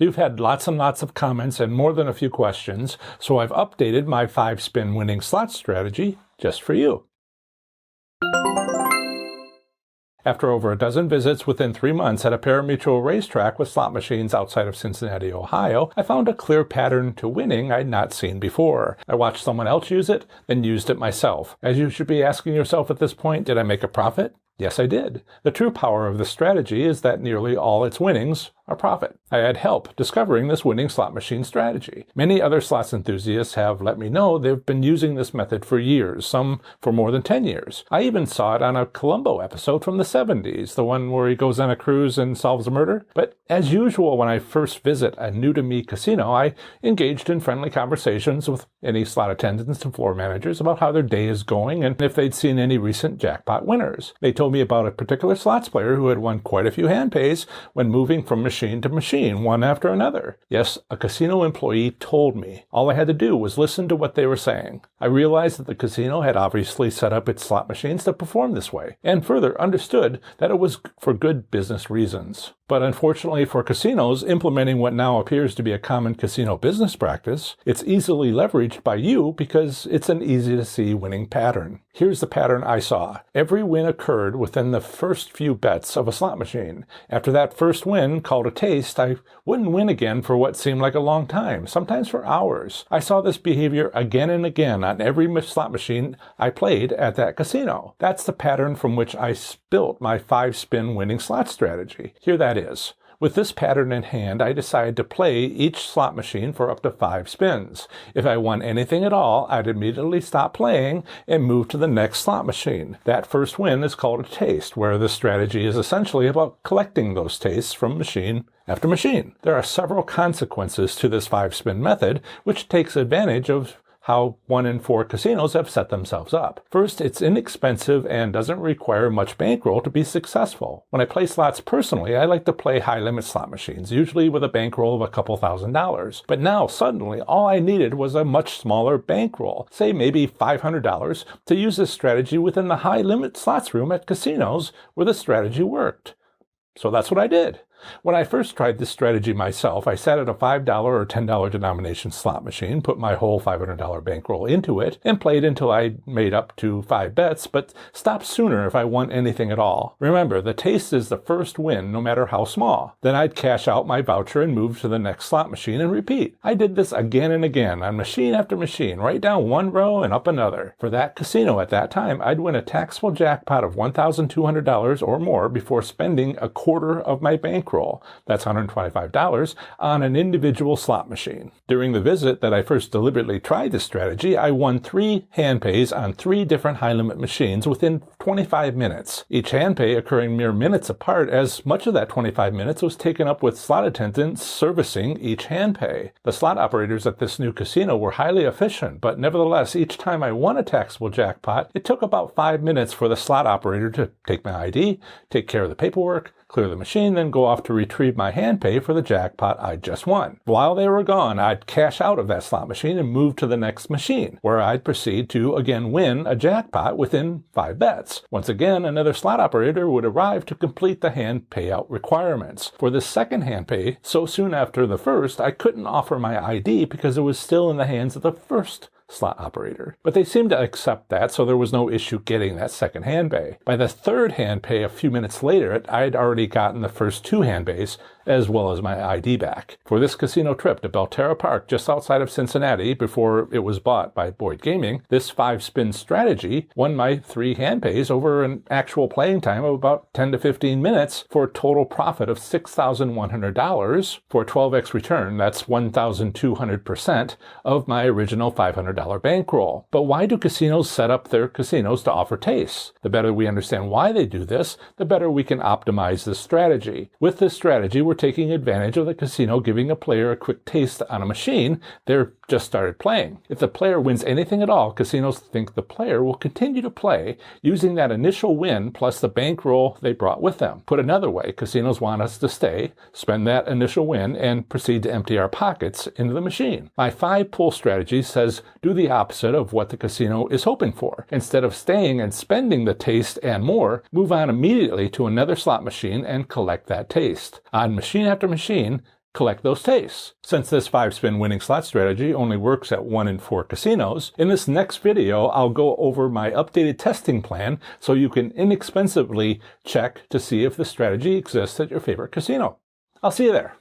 You've had lots and lots of comments and more than a few questions, so I've updated my 5-spin winning slot strategy just for you. After over a dozen visits within 3 months at a pari-mutuel racetrack with slot machines outside of Cincinnati, Ohio, I found a clear pattern to winning I'd not seen before. I watched someone else use it, then used it myself. As you should be asking yourself at this point, did I make a profit? Yes, I did. The true power of this strategy is that nearly all its winnings are profit. I had help discovering this winning slot machine strategy. Many other slots enthusiasts have let me know they've been using this method for years, some for more than 10 years. I even saw it on a Columbo episode from the 70s, the one where he goes on a cruise and solves a murder. But as usual, when I first visit a new-to-me casino, I engaged in friendly conversations with any slot attendants and floor managers about how their day is going and if they'd seen any recent jackpot winners. They told me about a particular slots player who had won quite a few hand pays when moving from machine to machine, one after another. Yes, a casino employee told me. All I had to do was listen to what they were saying. I realized that the casino had obviously set up its slot machines to perform this way, and further understood that it was for good business reasons. But unfortunately for casinos implementing what now appears to be a common casino business practice, it's easily leveraged by you because it's an easy-to-see winning pattern. Here's the pattern I saw. Every win occurred within the first few bets of a slot machine. After that first win, called a taste, I wouldn't win again for what seemed like a long time, sometimes for hours. I saw this behavior again and again on every slot machine I played at that casino. That's the pattern from which I built my 5-spin winning slot strategy. Here that is. With this pattern in hand, I decided to play each slot machine for up to 5 spins. If I won anything at all, I'd immediately stop playing and move to the next slot machine. That first win is called a taste, where the strategy is essentially about collecting those tastes from machine after machine. There are several consequences to this 5-spin method, which takes advantage of how 1 in 4 casinos have set themselves up. First, it's inexpensive and doesn't require much bankroll to be successful. When I play slots personally, I like to play high-limit slot machines, usually with a bankroll of a couple $1,000s. But now, suddenly, all I needed was a much smaller bankroll, say maybe $500, to use this strategy within the high-limit slots room at casinos where the strategy worked. So that's what I did. When I first tried this strategy myself, I sat at a $5 or $10 denomination slot machine, put my whole $500 bankroll into it, and played until I made up to 5 bets, but stopped sooner if I won anything at all. Remember, the taste is the first win, no matter how small. Then I'd cash out my voucher and move to the next slot machine and repeat. I did this again and again, on machine after machine, right down one row and up another. For that casino at that time, I'd win a taxable jackpot of $1,200 or more before spending a quarter of my bankroll. That's $125 on an individual slot machine. During the visit that I first deliberately tried this strategy, I won 3 hand pays on 3 different high-limit machines within 25 minutes. Each hand pay occurring mere minutes apart, as much of that 25 minutes was taken up with slot attendants servicing each hand pay. The slot operators at this new casino were highly efficient, but nevertheless, each time I won a taxable jackpot, it took about 5 minutes for the slot operator to take my ID, take care of the paperwork, clear the machine, then go off to retrieve my hand pay for the jackpot I just won. While they were gone, I'd cash out of that slot machine and move to the next machine, where I'd proceed to again win a jackpot within 5 bets. Once again, another slot operator would arrive to complete the hand payout requirements. For the second hand pay, so soon after the first, I couldn't offer my ID because it was still in the hands of the first slot operator. But they seemed to accept that, so there was no issue getting that second hand pay. By the third hand pay a few minutes later, I'd already gotten the first 2 hand pays, as well as my ID back. For this casino trip to Belterra Park, just outside of Cincinnati, before it was bought by Boyd Gaming, this 5-spin strategy won my 3 hand pays over an actual playing time of about 10 to 15 minutes for a total profit of $6,100 for a 12x return. That's 1,200% of my original $500 bankroll. But why do casinos set up their casinos to offer tastes? The better we understand why they do this, the better we can optimize this strategy. With this strategy, we're taking advantage of the casino giving a player a quick taste on a machine they're just started playing. If the player wins anything at all, casinos think the player will continue to play using that initial win plus the bankroll they brought with them. Put another way, casinos want us to stay, spend that initial win, and proceed to empty our pockets into the machine. My 5-pull strategy says do the opposite of what the casino is hoping for. Instead of staying and spending the taste and more, move on immediately to another slot machine and collect that taste. On machine after machine, collect those tastes. Since this 5-spin winning slot strategy only works at 1 in 4 casinos, in this next video I'll go over my updated testing plan so you can inexpensively check to see if the strategy exists at your favorite casino. I'll see you there.